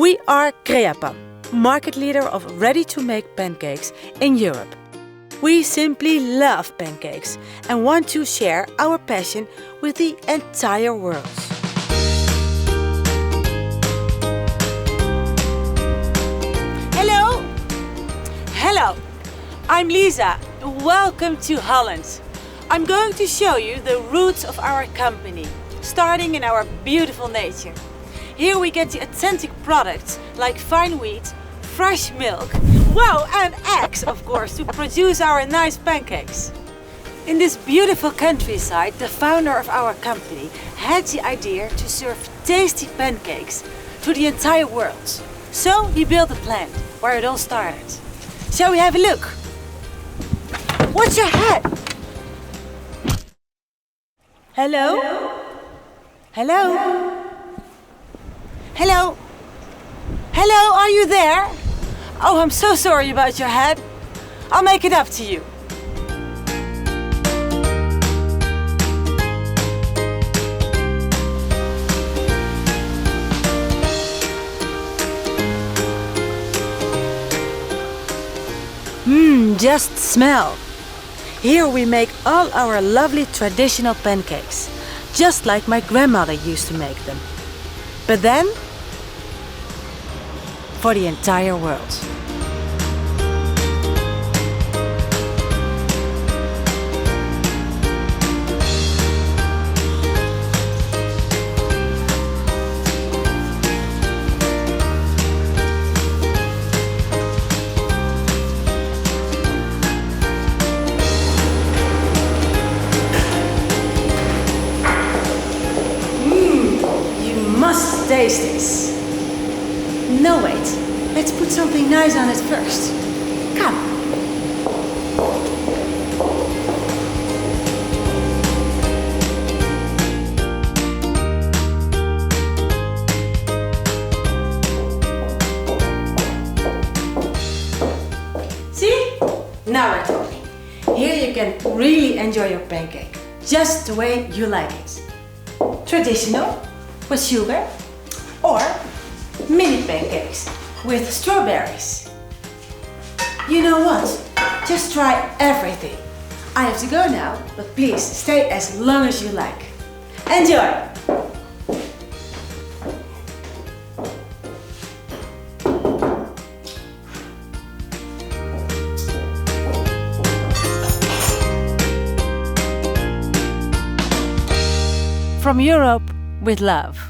We are Crêapan, market leader of ready-to-make pancakes in Europe. We simply love pancakes and want to share our passion with the entire world. Hello! Hello! I'm Lisa. Welcome to Holland. I'm going to show you the roots of our company, starting in our beautiful nature. Here we get the authentic products like fine wheat, fresh milk, wow, and eggs, of course, to produce our nice pancakes. In this beautiful countryside, the founder of our company had the idea to serve tasty pancakes to the entire world. So he built a plant where it all started. Shall we have a look? What's your head? Hello? Hello? Hello? Hello, are you there? Oh, I'm so sorry about your head. I'll make it up to you. Just smell. Here we make all our lovely traditional pancakes, just like my grandmother used to make them. But then, for the entire world. Must taste this. No, wait. Let's put something nice on it first. Come. See? Now we're talking. Here you can really enjoy your pancake, just the way you like it. Traditional, with sugar, or mini pancakes with strawberries. You know what? Just try everything. I have to go now, but please stay as long as you like. Enjoy! From Europe with love.